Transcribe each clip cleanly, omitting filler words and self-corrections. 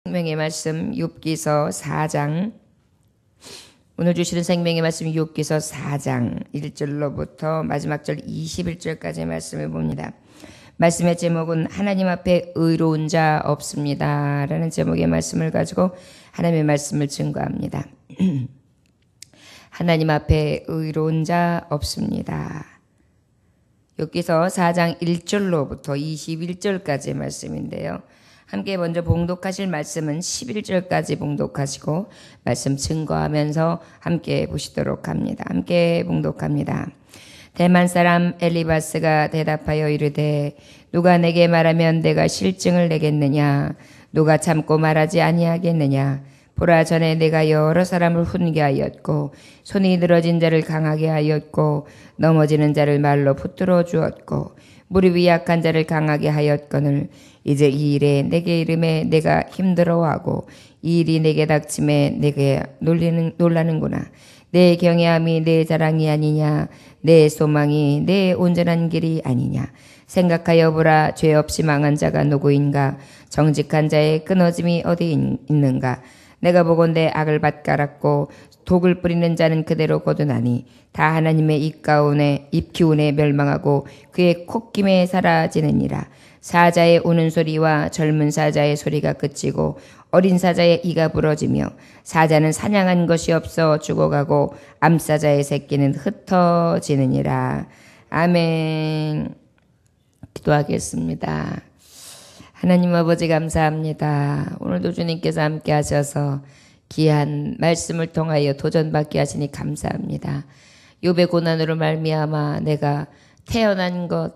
생명의 말씀 욥기서 4장. 오늘 주시는 생명의 말씀 욥기서 4장 1절로부터 마지막 절 21절까지의 말씀을 봅니다. 말씀의 제목은 하나님 앞에 의로운 자 없습니다 라는 제목의 말씀을 가지고 하나님의 말씀을 증거합니다. 하나님 앞에 의로운 자 없습니다. 욥기서 4장 1절로부터 21절까지의 말씀인데요. 함께 먼저 봉독하실 말씀은 11절까지 봉독하시고 말씀 증거하면서 함께 보시도록 합니다. 함께 봉독합니다. 대만 사람 엘리바스가 대답하여 이르되 누가 내게 말하면 내가 실증을 내겠느냐? 누가 참고 말하지 아니하겠느냐? 보라, 전에 내가 여러 사람을 훈계하였고 손이 늘어진 자를 강하게 하였고 넘어지는 자를 말로 붙들어 주었고 무릎이 약한 자를 강하게 하였거늘 이제 이 일에 내게 이름에 내가 힘들어하고 이 일이 내게 닥침에 내게 놀라는구나. 내 경외함이 내 자랑이 아니냐? 내 소망이 내 온전한 길이 아니냐? 생각하여 보라, 죄 없이 망한 자가 누구인가? 정직한 자의 끊어짐이 어디 있는가? 내가 보건대 악을 밭갈았고 독을 뿌리는 자는 그대로 거두나니 다 하나님의 입 기운에 멸망하고 그의 콧김에 사라지느니라. 사자의 우는 소리와 젊은 사자의 소리가 그치고 어린 사자의 이가 부러지며 사자는 사냥한 것이 없어 죽어가고 암사자의 새끼는 흩어지느니라. 아멘. 기도하겠습니다. 하나님 아버지 감사합니다. 오늘도 주님께서 함께 하셔서 귀한 말씀을 통하여 도전받게 하시니 감사합니다. 욥의 고난으로 말미암아 내가 태어난 것,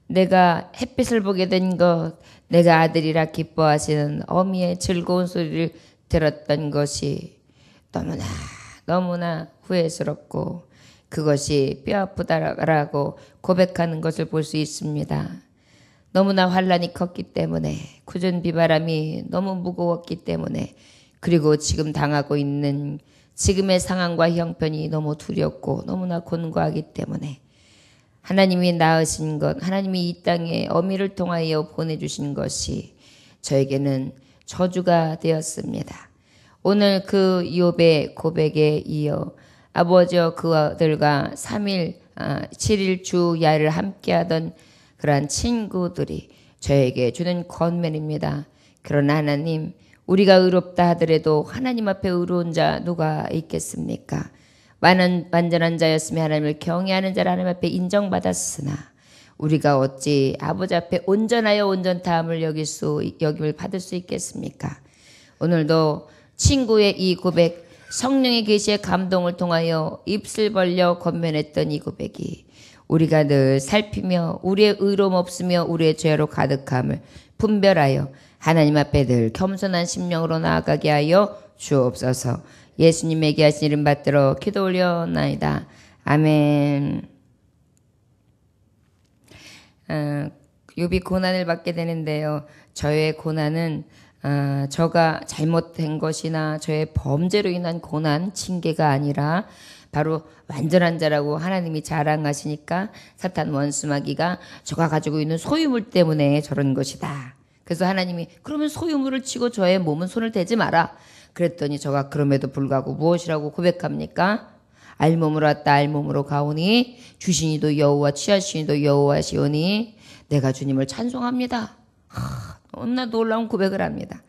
내가 햇빛을 보게 된 것, 내가 아들이라 기뻐하시는 어미의 즐거운 소리를 들었던 것이 너무나 후회스럽고 그것이 뼈아프다라고 고백하는 것을 볼 수 있습니다. 너무나 환란이 컸기 때문에, 굳은 비바람이 너무 무거웠기 때문에, 그리고 지금 당하고 있는 지금의 상황과 형편이 너무 두렵고 너무나 곤고하기 때문에 하나님이 낳으신 것, 하나님이 이 땅에 어미를 통하여 보내주신 것이 저에게는 저주가 되었습니다. 오늘 그 욥의 고백에 이어 아버지와 그 아들과 7일 주 야를 함께하던 그러한 친구들이 저에게 주는 권면입니다. 그러나 하나님, 우리가 의롭다 하더라도 하나님 앞에 의로운 자 누가 있겠습니까? 완전한 자였으며 하나님을 경외하는 자를 하나님 앞에 인정받았으나 우리가 어찌 아버지 앞에 온전하여 온전다함을 여김을 받을 수 있겠습니까? 오늘도 친구의 이 고백, 성령의 계시의 감동을 통하여 입술 벌려 권면했던 이 고백이 우리가 늘 살피며 우리의 의로움 없으며 우리의 죄로 가득함을 분별하여 하나님 앞에 늘 겸손한 심령으로 나아가게 하여 주옵소서. 예수님에게 하신 이름 받들어 기도 올려나이다. 아멘. 욥이 고난을 받게 되는데요. 저의 고난은 저가 잘못된 것이나 저의 범죄로 인한 고난, 징계가 아니라 바로 완전한 자라고 하나님이 자랑하시니까 사탄 원수마귀가 저가 가지고 있는 소유물 때문에 저런 것이다. 그래서 하나님이 그러면 소유물을 치고 저의 몸은 손을 대지 마라. 그랬더니 저가 그럼에도 불구하고 무엇이라고 고백합니까? 알몸으로 왔다 알몸으로 가오니 주신이도 여호와 취하신이도 여호와시오니 내가 주님을 찬송합니다. 너무나 놀라운 고백을 합니다.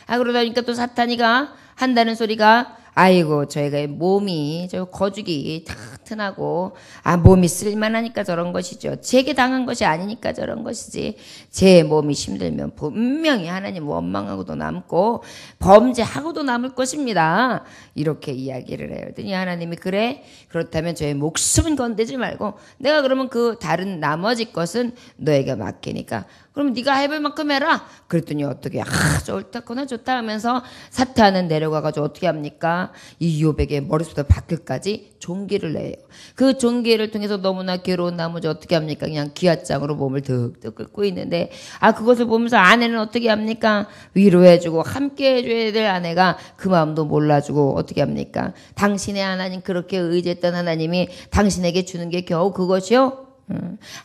그러다 보니까 또 사탄이가 한다는 소리가 아이고 저희가 몸이 저 거죽이 튼튼하고 몸이 쓸만하니까 저런 것이죠. 제게 당한 것이 아니니까 저런 것이지. 제 몸이 힘들면 분명히 하나님 원망하고도 남고 범죄하고도 남을 것입니다. 이렇게 이야기를 해요. 그랬더니 하나님이 그래? 그렇다면 저의 목숨은 건들지 말고 내가 그러면 그 다른 나머지 것은 너에게 맡기니까 그럼 네가 해볼 만큼 해라. 그랬더니 어떻게 좋다거나 좋다 하면서 사탄은 내려가가지고 어떻게 합니까? 이 욥에게 머릿속부터 발끝까지 종기를 내요. 그 종기를 통해서 너무나 괴로운 나머지 어떻게 합니까? 그냥 기아장으로 몸을 득득 끓고 있는데 그것을 보면서 아내는 어떻게 합니까? 위로해주고 함께 해줘야 될 아내가 그 마음도 몰라주고 어떻게 합니까? 당신의 하나님, 그렇게 의지했던 하나님이 당신에게 주는 게 겨우 그것이요?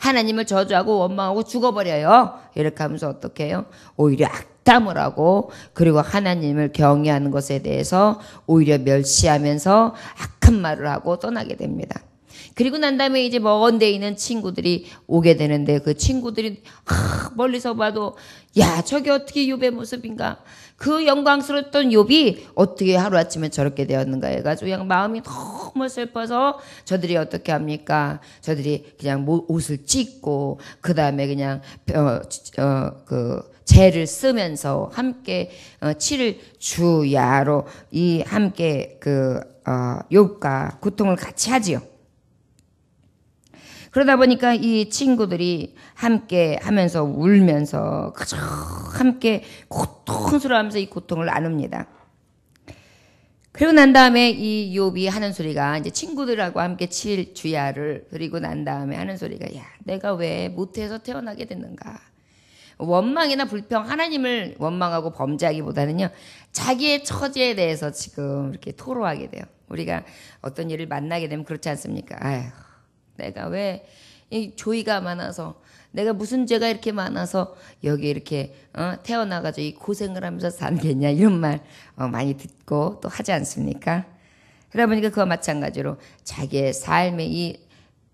하나님을 저주하고 원망하고 죽어버려요. 이렇게 하면서 어떻게 해요? 오히려 덕담을 하고 그리고 하나님을 경외하는 것에 대해서 오히려 멸시하면서 악한 말을 하고 떠나게 됩니다. 그리고 난 다음에 이제 먼 데 있는 친구들이 오게 되는데 그 친구들이 멀리서 봐도 야 저게 어떻게 욥의 모습인가, 그 영광스러웠던 욥이 어떻게 하루아침에 저렇게 되었는가 해가지고 그냥 마음이 너무 슬퍼서 저들이 어떻게 합니까? 저들이 그냥 옷을 찢고 그 다음에 그냥 재를 쓰면서 함께 치를 주야로 이 함께 욥과 고통을 같이 하지요. 그러다 보니까 이 친구들이 함께 하면서 울면서 그저 함께 고통스러워하면서 이 고통을 나눕니다. 그리고 난 다음에 이 욥이 하는 소리가 이제 친구들하고 함께 칠 주야를 그리고 난 다음에 하는 소리가 야 내가 왜 모태에서 태어나게 됐는가. 원망이나 불평, 하나님을 원망하고 범죄하기보다는요 자기의 처지에 대해서 지금 이렇게 토로하게 돼요. 우리가 어떤 일을 만나게 되면 그렇지 않습니까? 아휴 내가 왜 이 조이가 많아서 내가 무슨 죄가 이렇게 많아서 여기 이렇게 태어나가지고 이 고생을 하면서 살겠냐 이런 말 많이 듣고 또 하지 않습니까? 그러다 보니까 그와 마찬가지로 자기의 삶의 이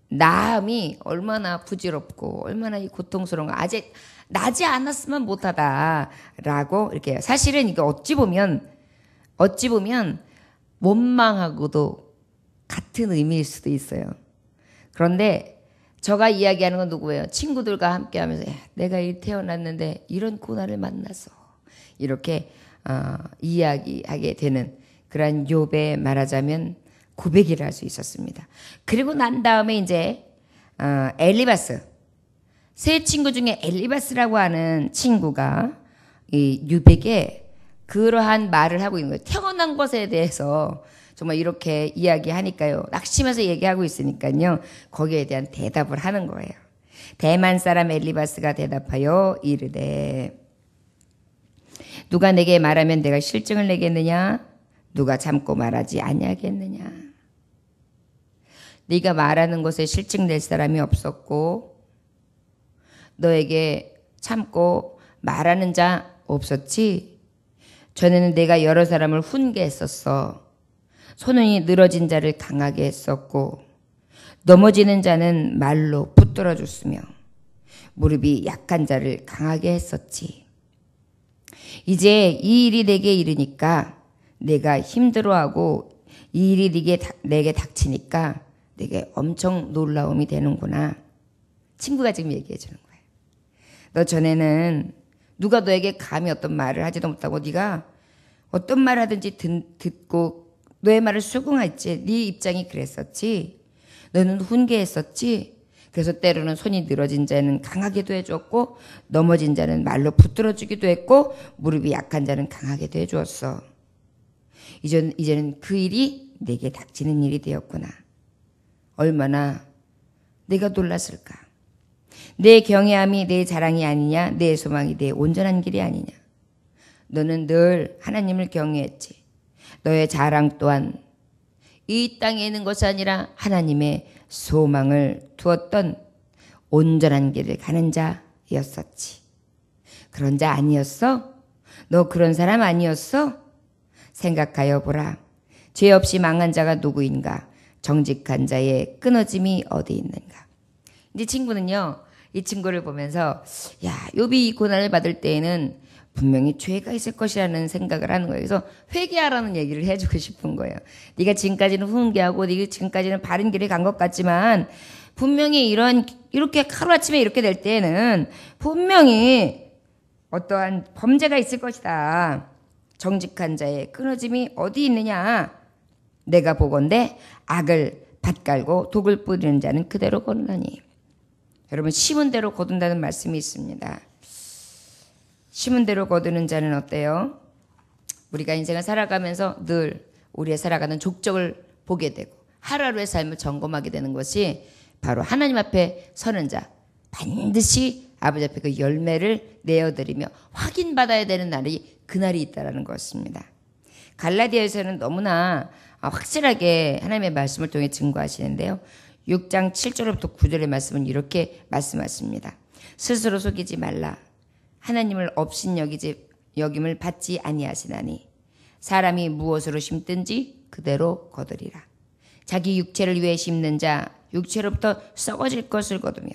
나음이 얼마나 부질없고 얼마나 이 고통스러운 거 아직 나지 않았으면 못하다라고 이렇게 사실은 이게 어찌 보면 원망하고도 같은 의미일 수도 있어요. 그런데 저가 이야기하는 건 누구예요? 친구들과 함께 하면서 내가 태어났는데 이런 고난을 만나서 이렇게 이야기하게 되는 그런 욥의 말하자면 고백이라 할 수 있었습니다. 그리고 난 다음에 이제 엘리바스 세 친구 중에 엘리바스라고 하는 친구가 이 욥에게 그러한 말을 하고 있는 거예요. 태어난 것에 대해서 정말 이렇게 이야기하니까요. 낙심해서 얘기하고 있으니까요. 거기에 대한 대답을 하는 거예요. 대만 사람 엘리바스가 대답하여 이르되 누가 내게 말하면 내가 실증을 내겠느냐? 누가 참고 말하지 아니하겠느냐? 네가 말하는 것에 실증 낼 사람이 없었고 너에게 참고 말하는 자 없었지? 전에는 내가 여러 사람을 훈계했었어. 손이 늘어진 자를 강하게 했었고 넘어지는 자는 말로 붙들어 줬으며 무릎이 약한 자를 강하게 했었지. 이제 이 일이 내게 이르니까 내가 힘들어하고 이 일이 내게 닥치니까 내게 엄청 놀라움이 되는구나. 친구가 지금 얘기해 주는 거예요. 너 전에는 누가 너에게 감히 어떤 말을 하지도 못하고 네가 어떤 말 하든지 듣고 너의 말을 수긍했지. 네 입장이 그랬었지. 너는 훈계했었지. 그래서 때로는 손이 늘어진 자는 강하게도 해주었고 넘어진 자는 말로 붙들어주기도 했고 무릎이 약한 자는 강하게도 해주었어. 이제는 그 일이 내게 닥치는 일이 되었구나. 얼마나 내가 놀랐을까. 내 경외함이 내 자랑이 아니냐. 내 소망이 내 온전한 길이 아니냐. 너는 늘 하나님을 경외했지. 너의 자랑 또한 이 땅에 있는 것이 아니라 하나님의 소망을 두었던 온전한 길을 가는 자였었지. 그런 자 아니었어? 너 그런 사람 아니었어? 생각하여 보라. 죄 없이 망한 자가 누구인가? 정직한 자의 끊어짐이 어디 있는가? 이제 친구는요, 이 친구를 보면서 야, 욥이 이 고난을 받을 때에는 분명히 죄가 있을 것이라는 생각을 하는 거예요. 그래서 회개하라는 얘기를 해주고 싶은 거예요. 네가 지금까지는 훈계하고 네가 지금까지는 바른 길에 간 것 같지만 분명히 이렇게 하루아침에 이렇게 될 때에는 분명히 어떠한 범죄가 있을 것이다. 정직한 자의 끊어짐이 어디 있느냐. 내가 보건대 악을 밭갈고 독을 뿌리는 자는 그대로 거두나니. 여러분 심은 대로 거둔다는 말씀이 있습니다. 심은 대로 거두는 자는 어때요? 우리가 인생을 살아가면서 늘 우리의 살아가는 족적을 보게 되고 하루하루의 삶을 점검하게 되는 것이 바로 하나님 앞에 서는 자. 반드시 아버지 앞에 그 열매를 내어드리며 확인받아야 되는 날이 그날이 있다는 것입니다. 갈라디아에서는 너무나 확실하게 하나님의 말씀을 통해 증거하시는데요. 6장 7절부터 9절의 말씀은 이렇게 말씀하십니다. 스스로 속이지 말라. 하나님을 업신여기지 여김을 받지 아니하시나니 사람이 무엇으로 심든지 그대로 거두리라. 자기 육체를 위해 심는 자 육체로부터 썩어질 것을 거두며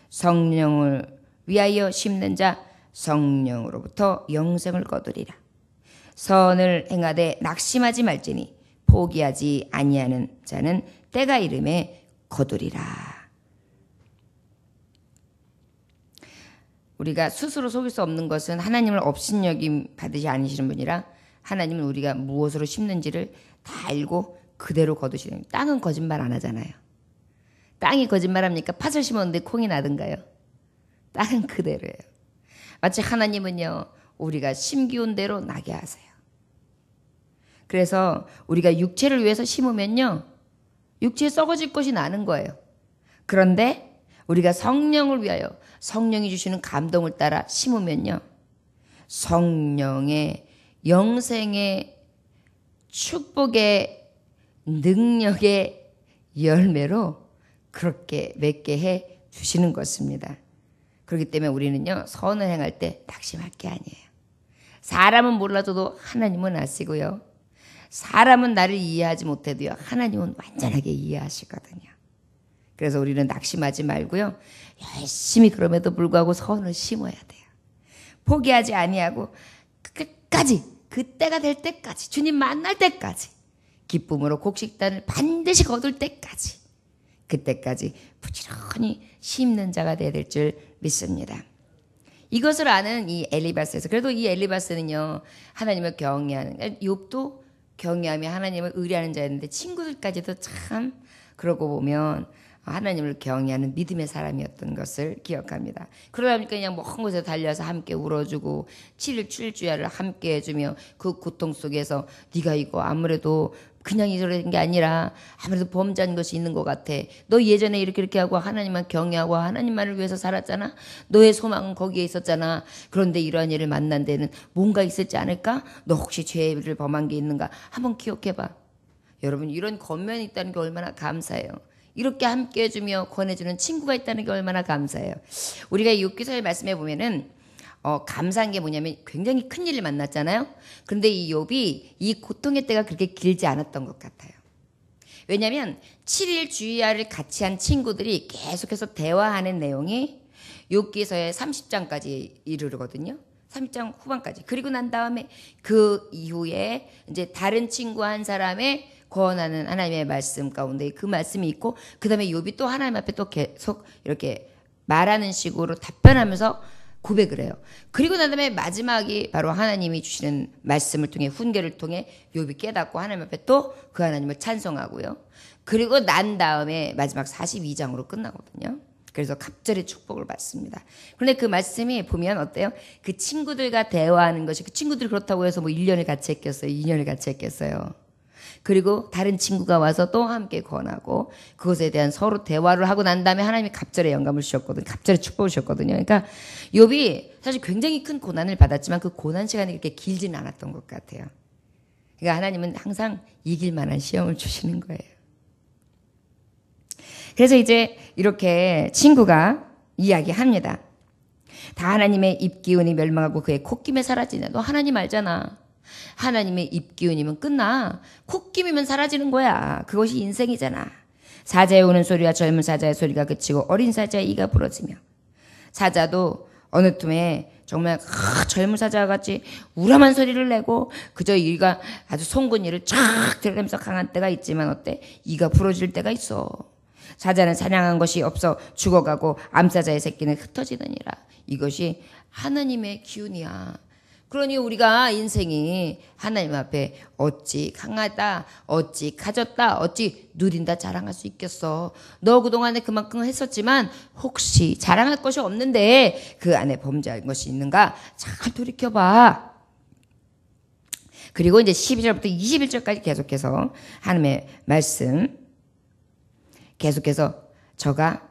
성령을 위하여 심는 자 성령으로부터 영생을 거두리라. 선을 행하되 낙심하지 말지니 포기하지 아니하는 자는 때가 이름에 거두리라. 우리가 스스로 속일 수 없는 것은 하나님을 업신여김 받으시 아니시는 분이라 하나님은 우리가 무엇으로 심는지를 다 알고 그대로 거두시는. 땅은 거짓말 안 하잖아요. 땅이 거짓말합니까? 팥을 심었는데 콩이 나든가요? 땅은 그대로예요. 마치 하나님은요, 우리가 심기운 대로 나게 하세요. 그래서 우리가 육체를 위해서 심으면요, 육체에 썩어질 것이 나는 거예요. 그런데 우리가 성령을 위하여 성령이 주시는 감동을 따라 심으면요, 성령의 영생의 축복의 능력의 열매로 그렇게 맺게 해 주시는 것입니다. 그렇기 때문에 우리는요, 선을 행할 때 낙심할 게 아니에요. 사람은 몰라도 하나님은 아시고요. 사람은 나를 이해하지 못해도요, 하나님은 완전하게 이해하시거든요. 그래서 우리는 낙심하지 말고요, 열심히 그럼에도 불구하고 선을 심어야 돼요. 포기하지 아니하고 끝까지, 그때가 될 때까지, 주님 만날 때까지, 기쁨으로 곡식단을 반드시 거둘 때까지, 그때까지 부지런히 심는 자가 되어야 될 줄 믿습니다. 이것을 아는 이 엘리바스에서, 그래도 이 엘리바스는요, 하나님을 경외하는, 욥도 경외하며 하나님을 의뢰하는 자였는데 친구들까지도 참 그러고 보면 하나님을 경외하는 믿음의 사람이었던 것을 기억합니다. 그러다 보니까 그냥 먼 곳에 달려서 함께 울어주고 7일 출주야를 함께 해주며 그 고통 속에서 네가 이거 아무래도 그냥 이러는 게 아니라 아무래도 범죄한 것이 있는 것 같아. 너 예전에 이렇게 하고 하나님만 경외하고 하나님만을 위해서 살았잖아. 너의 소망은 거기에 있었잖아. 그런데 이러한 일을 만난 데는 뭔가 있었지 않을까? 너 혹시 죄를 범한 게 있는가? 한번 기억해봐. 여러분, 이런 권면이 있다는 게 얼마나 감사해요. 이렇게 함께 해주며 권해주는 친구가 있다는 게 얼마나 감사해요. 우리가 이 욥기서의 말씀에 보면은 감사한 게 뭐냐면 굉장히 큰 일을 만났잖아요. 그런데 이 욥이 이 고통의 때가 그렇게 길지 않았던 것 같아요. 왜냐하면 7일 주야를 같이 한 친구들이 계속해서 대화하는 내용이 욥기서의 30장까지 이르거든요. 30장 후반까지. 그리고 난 다음에 그 이후에 이제 다른 친구 한 사람의 권하는 하나님의 말씀 가운데 그 말씀이 있고, 그 다음에 욥이 또 하나님 앞에 또 계속 이렇게 말하는 식으로 답변하면서 고백을 해요. 그리고 난 다음에 마지막이 바로 하나님이 주시는 말씀을 통해, 훈계를 통해 욥이 깨닫고 하나님 앞에 또 그 하나님을 찬송하고요. 그리고 난 다음에 마지막 42장으로 끝나거든요. 그래서 갑절의 축복을 받습니다. 그런데 그 말씀이 보면 어때요? 그 친구들과 대화하는 것이, 그 친구들이 그렇다고 해서 뭐 1년을 같이 했겠어요? 2년을 같이 했겠어요? 그리고 다른 친구가 와서 또 함께 권하고 그것에 대한 서로 대화를 하고 난 다음에 하나님이 갑절의 영감을 주셨거든요. 갑절의 축복을 주셨거든요. 그러니까 욥이 사실 굉장히 큰 고난을 받았지만 그 고난 시간이 그렇게 길지는 않았던 것 같아요. 그러니까 하나님은 항상 이길 만한 시험을 주시는 거예요. 그래서 이제 이렇게 친구가 이야기합니다. 다 하나님의 입기운이 멸망하고 그의 콧김에 사라지네. 너 하나님 알잖아. 하나님의 입기운이면 끝나. 콧김이면 사라지는 거야. 그것이 인생이잖아. 사자의 우는 소리와 젊은 사자의 소리가 그치고 어린 사자의 이가 부러지며, 사자도 어느 틈에 정말 젊은 사자와 같이 우람한 소리를 내고 그저 이가 아주 송곳 이를 쫙 들이면서 강한 때가 있지만 어때? 이가 부러질 때가 있어. 사자는 사냥한 것이 없어 죽어가고 암사자의 새끼는 흩어지느니라. 이것이 하나님의 기운이야. 그러니 우리가 인생이 하나님 앞에 어찌 강하다, 어찌 가졌다, 어찌 누린다 자랑할 수 있겠어. 너 그동안에 그만큼 했었지만 혹시 자랑할 것이 없는데 그 안에 범죄한 것이 있는가? 잘 돌이켜봐. 그리고 이제 12절부터 21절까지 계속해서 하나님의 말씀 계속해서 저가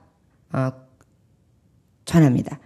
전합니다.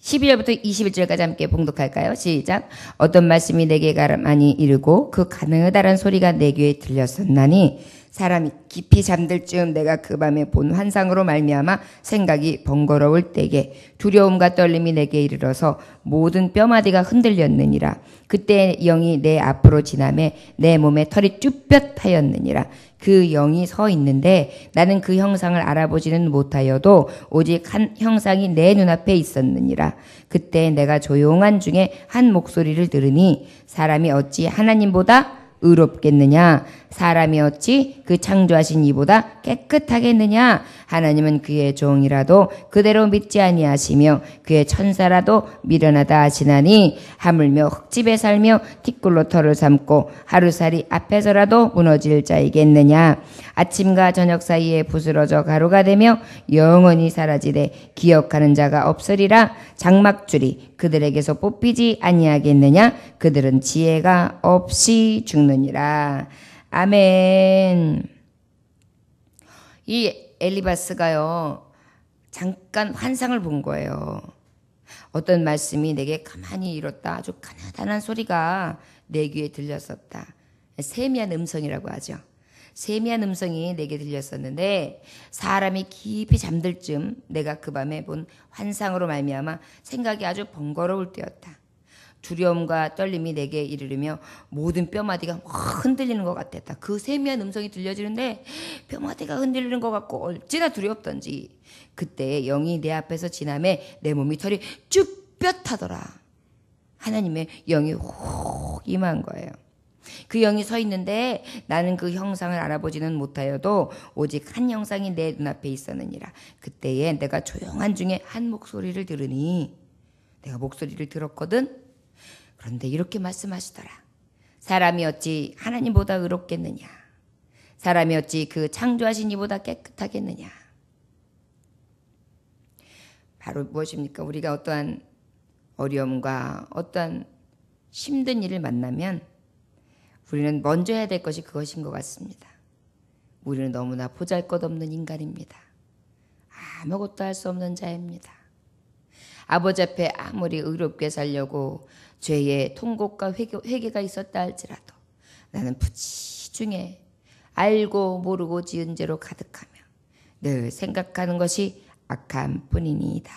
12절부터 21절까지 함께 봉독할까요? 시작. 어떤 말씀이 내게 가라하니 이르고 그 가느다란 소리가 내 귀에 들렸었나니 사람이 깊이 잠들 즈음 내가 그 밤에 본 환상으로 말미암아 생각이 번거로울 때에 두려움과 떨림이 내게 이르러서 모든 뼈마디가 흔들렸느니라. 그때 영이 내 앞으로 지나매 내 몸에 털이 쭈뼛하였느니라. 그 영이 서 있는데 나는 그 형상을 알아보지는 못하여도 오직 한 형상이 내 눈앞에 있었느니라. 그때 내가 조용한 중에 한 목소리를 들으니 사람이 어찌 하나님보다 의롭겠느냐? 사람이 어찌 그 창조하신 이보다 깨끗하겠느냐? 하나님은 그의 종이라도 그대로 믿지 아니하시며 그의 천사라도 미련하다 하시나니 하물며 흙집에 살며 티끌로 털을 삼고 하루살이 앞에서라도 무너질 자이겠느냐? 아침과 저녁 사이에 부스러져 가루가 되며 영원히 사라지되 기억하는 자가 없으리라. 장막줄이 그들에게서 뽑히지 아니하겠느냐? 그들은 지혜가 없이 죽느니라. 아멘. 이 엘리바스가요, 잠깐 환상을 본 거예요. 어떤 말씀이 내게 가만히 이뤘다. 아주 가나다란 소리가 내 귀에 들렸었다. 세미한 음성이라고 하죠. 세미한 음성이 내게 들렸었는데 사람이 깊이 잠들 즈음 내가 그 밤에 본 환상으로 말미암아 생각이 아주 번거로울 때였다. 두려움과 떨림이 내게 이르르며 모든 뼈마디가 흔들리는 것 같았다. 그 세미한 음성이 들려지는데 뼈마디가 흔들리는 것 같고 어찌나 두렵던지. 그때 영이 내 앞에서 지나매 내 몸이 털이 쭈뼛하더라. 하나님의 영이 혹 임한 거예요. 그 영이 서 있는데 나는 그 형상을 알아보지는 못하여도 오직 한 형상이 내 눈앞에 있었느니라. 그때에 내가 조용한 중에 한 목소리를 들으니, 내가 목소리를 들었거든. 그런데 이렇게 말씀하시더라. 사람이 어찌 하나님보다 의롭겠느냐? 사람이 어찌 그 창조하신 이보다 깨끗하겠느냐? 바로 무엇입니까? 우리가 어떠한 어려움과 어떠한 힘든 일을 만나면 우리는 먼저 해야 될 것이 그것인 것 같습니다. 우리는 너무나 보잘것없는 인간입니다. 아무것도 할 수 없는 자입니다. 아버지 앞에 아무리 의롭게 살려고 죄의 통곡과 회개가 있었다 할지라도 나는 부지중에 알고 모르고 지은 죄로 가득하며 늘 생각하는 것이 악함 뿐이니이다.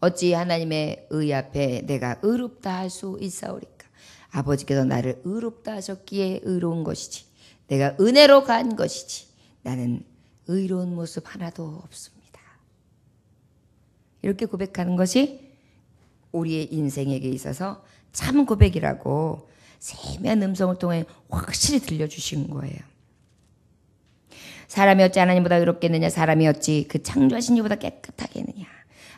어찌 하나님의 의 앞에 내가 의롭다 할 수 있사오리까? 아버지께서 나를 의롭다 하셨기에 의로운 것이지, 내가 은혜로 간 것이지 나는 의로운 모습 하나도 없습니다. 이렇게 고백하는 것이 우리의 인생에게 있어서 참 고백이라고 세미한 음성을 통해 확실히 들려주신 거예요. 사람이 어찌 하나님보다 의롭겠느냐? 사람이 어찌 그 창조하신 이보다 깨끗하겠느냐?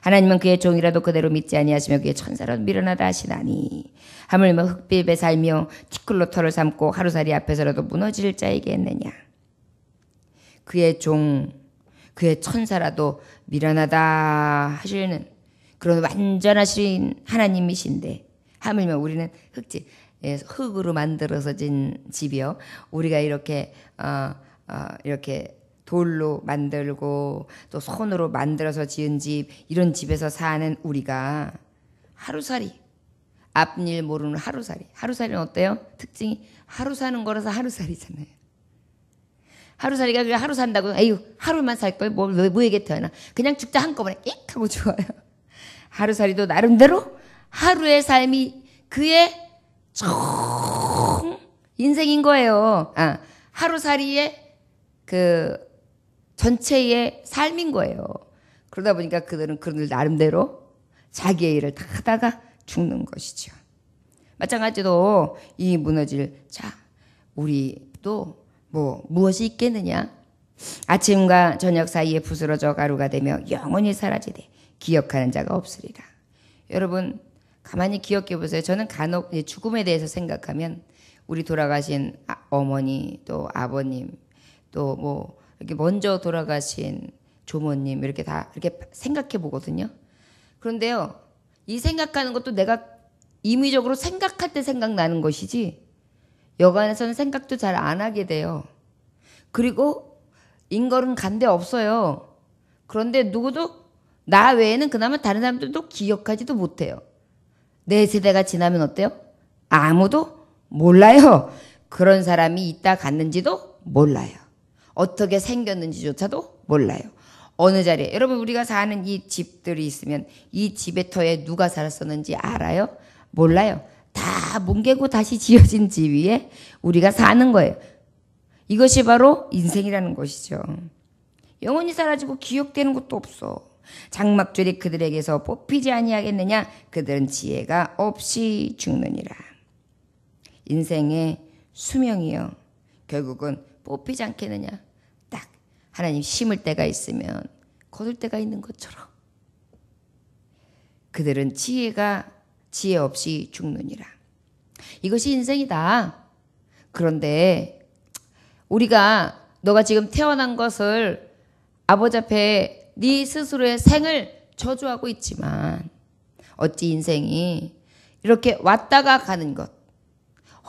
하나님은 그의 종이라도 그대로 믿지 아니하시며 그의 천사라도 미련하다 하시나니 하물며 흙빛에 살며 티끌로 털을 삼고 하루살이 앞에서라도 무너질 자이겠느냐? 그의 종, 그의 천사라도 미련하다 하시는 그런 완전하신 하나님이신데 하물며 우리는 흙집, 흙으로 만들어진 집이요. 우리가 이렇게 이렇게 돌로 만들고 또 손으로 만들어서 지은 집, 이런 집에서 사는 우리가 하루살이, 앞일 모르는 하루살이. 하루살이는 어때요? 특징이 하루 사는 거라서 하루살이잖아요. 하루살이가 그냥 하루 산다고 에휴 하루만 살 거예요. 뭐에게 태어나. 그냥 죽자 한꺼번에 끽 하고 죽어요. 하루살이도 나름대로 하루의 삶이 그의 총 인생인 거예요. 하루살이의 그 전체의 삶인 거예요. 그러다 보니까 그들은 그들 나름대로 자기의 일을 다 하다가 죽는 것이죠. 마찬가지로 이 무너질 자, 우리도 무엇이 있겠느냐? 아침과 저녁 사이에 부스러져 가루가 되며 영원히 사라지되 기억하는 자가 없으리라. 여러분 가만히 기억해 보세요. 저는 간혹 죽음에 대해서 생각하면 우리 돌아가신 어머니 또 아버님 또 이렇게 먼저 돌아가신 조모님 이렇게 다 이렇게 생각해 보거든요. 그런데요, 이 생각하는 것도 내가 임의적으로 생각할 때 생각나는 것이지 여간에서는 생각도 잘 안 하게 돼요. 그리고 인걸은 간데 없어요. 그런데 누구도 나 외에는 그나마 다른 사람들도 기억하지도 못해요. 내 세대가 지나면 어때요? 아무도 몰라요. 그런 사람이 있다 갔는지도 몰라요. 어떻게 생겼는지조차도 몰라요. 어느 자리에 여러분 우리가 사는 이 집들이 있으면 이 집의 터에 누가 살았었는지 알아요? 몰라요. 다 뭉개고 다시 지어진 집 위에 우리가 사는 거예요. 이것이 바로 인생이라는 것이죠. 영원히 사라지고 기억되는 것도 없어. 장막줄이 그들에게서 뽑히지 아니하겠느냐? 그들은 지혜가 없이 죽느니라. 인생의 수명이요. 결국은 뽑히지 않겠느냐? 딱 하나님 심을 때가 있으면 거둘 때가 있는 것처럼 그들은 지혜 없이 죽느니라. 이것이 인생이다. 그런데 우리가 너가 지금 태어난 것을 아버지 앞에 네 스스로의 생을 저주하고 있지만 어찌 인생이 이렇게 왔다가 가는 것,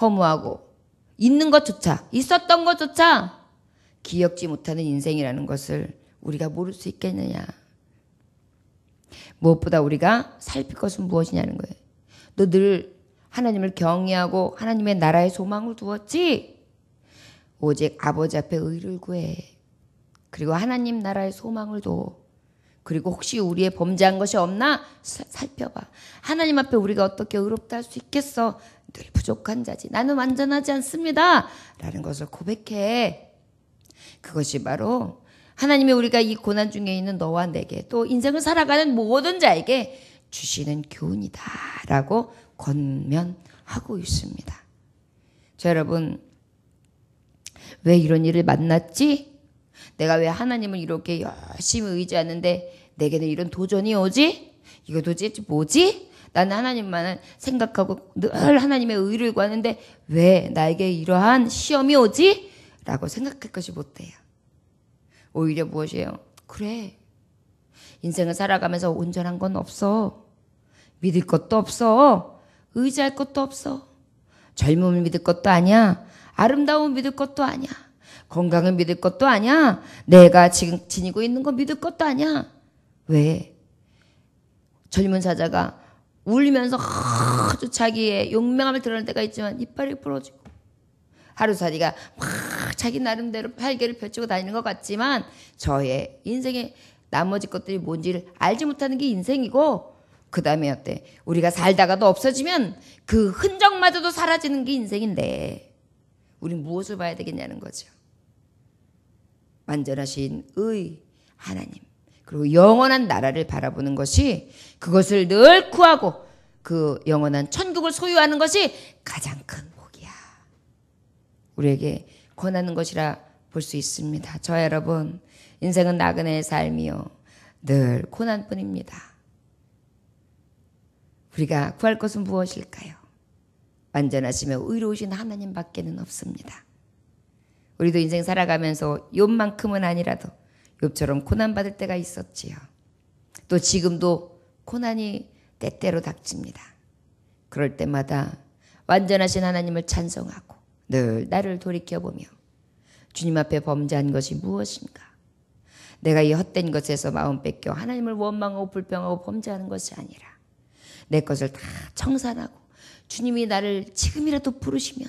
허무하고 있는 것조차, 있었던 것조차 기억지 못하는 인생이라는 것을 우리가 모를 수 있겠느냐. 무엇보다 우리가 살필 것은 무엇이냐는 거예요. 너 늘 하나님을 경외하고 하나님의 나라에 소망을 두었지? 오직 아버지 앞에 의를 구해. 그리고 하나님 나라의 소망을 둬. 그리고 혹시 우리의 범죄한 것이 없나 살펴봐. 하나님 앞에 우리가 어떻게 의롭다 할 수 있겠어? 늘 부족한 자지. 나는 완전하지 않습니다. 라는 것을 고백해. 그것이 바로 하나님이 우리가 이 고난 중에 있는 너와 내게 또 인생을 살아가는 모든 자에게 주시는 교훈이다. 라고 권면하고 있습니다. 자, 여러분, 왜 이런 일을 만났지? 내가 왜 하나님을 이렇게 열심히 의지하는데 내게는 이런 도전이 오지? 이거 도대체 뭐지? 나는 하나님만을 생각하고 늘 하나님의 의를 구하는데 왜 나에게 이러한 시험이 오지? 라고 생각할 것이 못돼요. 오히려 무엇이에요? 그래. 인생을 살아가면서 온전한 건 없어. 믿을 것도 없어. 의지할 것도 없어. 젊음을 믿을 것도 아니야. 아름다움을 믿을 것도 아니야. 건강을 믿을 것도 아니야. 내가 지금 지니고 있는 거 믿을 것도 아니야. 왜? 젊은 사자가 울면서 아주 자기의 용맹함을 드러낼 때가 있지만 이빨이 부러지고 하루살이가 막 자기 나름대로 활개를 펼치고 다니는 것 같지만 저의 인생의 나머지 것들이 뭔지를 알지 못하는 게 인생이고 그 다음에 어때? 우리가 살다가도 없어지면 그 흔적마저도 사라지는 게 인생인데 우린 무엇을 봐야 되겠냐는 거죠. 완전하신 의 하나님 그리고 영원한 나라를 바라보는 것이 그것을 늘 구하고 그 영원한 천국을 소유하는 것이 가장 큰 복이야. 우리에게 권하는 것이라 볼 수 있습니다. 저 여러분 인생은 나그네의 삶이요 늘 고난뿐입니다. 우리가 구할 것은 무엇일까요? 완전하시며 의로우신 하나님 밖에는 없습니다. 우리도 인생 살아가면서 욥만큼은 아니라도 욥처럼 고난받을 때가 있었지요. 또 지금도 고난이 때때로 닥칩니다. 그럴 때마다 완전하신 하나님을 찬송하고 늘 나를 돌이켜보며 주님 앞에 범죄한 것이 무엇인가? 내가 이 헛된 것에서 마음 뺏겨 하나님을 원망하고 불평하고 범죄하는 것이 아니라 내 것을 다 청산하고 주님이 나를 지금이라도 부르시면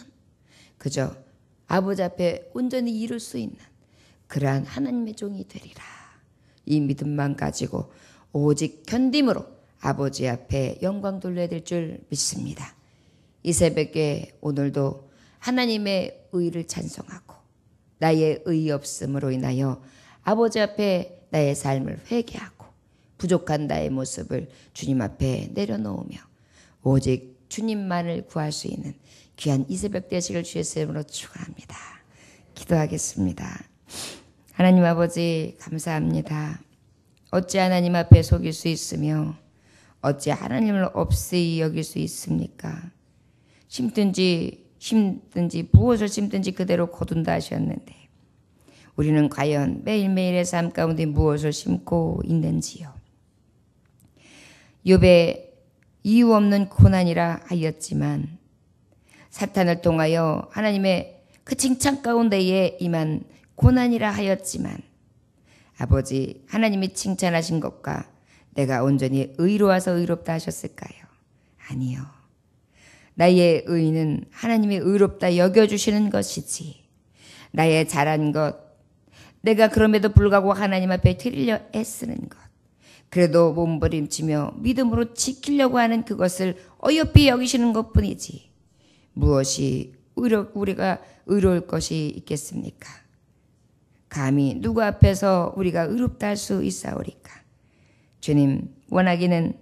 그저 아버지 앞에 온전히 이룰 수 있는 그러한 하나님의 종이 되리라. 이 믿음만 가지고 오직 견딤으로 아버지 앞에 영광 돌려야 될 줄 믿습니다. 이 새벽에 오늘도 하나님의 의를 찬송하고 나의 의의 없음으로 인하여 아버지 앞에 나의 삶을 회개하고 부족한 나의 모습을 주님 앞에 내려놓으며 오직 주님만을 구할 수 있는 귀한 이 새벽 되시길 주의 이름으로 축원합니다. 기도하겠습니다. 하나님 아버지 감사합니다. 어찌 하나님 앞에 속일 수 있으며 어찌 하나님을 없이 여길 수 있습니까? 힘든지 무엇을 심든지 그대로 거둔다 하셨는데 우리는 과연 매일매일의 삶 가운데 무엇을 심고 있는지요. 욥의 이유 없는 고난이라 하였지만 사탄을 통하여 하나님의 그 칭찬 가운데에 임한 고난이라 하였지만 아버지 하나님이 칭찬하신 것과 내가 온전히 의로워서 의롭다 하셨을까요? 아니요. 나의 의는 하나님이 의롭다 여겨주시는 것이지 나의 잘한 것, 내가 그럼에도 불구하고 하나님 앞에 드리려 애쓰는 것. 그래도 몸부림치며 믿음으로 지키려고 하는 그것을 어여삐 여기시는 것뿐이지 무엇이 우리가 의로울 것이 있겠습니까? 감히 누구 앞에서 우리가 의롭다 할 수 있사오리까? 주님, 원하기는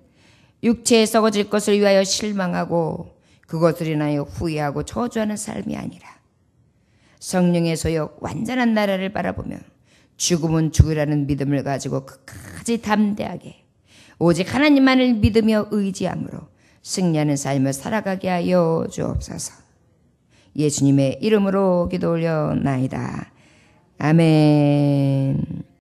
육체에 썩어질 것을 위하여 실망하고 그것을 인하여 후회하고 저주하는 삶이 아니라 성령의 소욕 완전한 나라를 바라보며 죽음은 죽으라는 믿음을 가지고 끝까지 담대하게 오직 하나님만을 믿으며 의지함으로 승리하는 삶을 살아가게 하여 주옵소서. 예수님의 이름으로 기도 올려나이다. 아멘.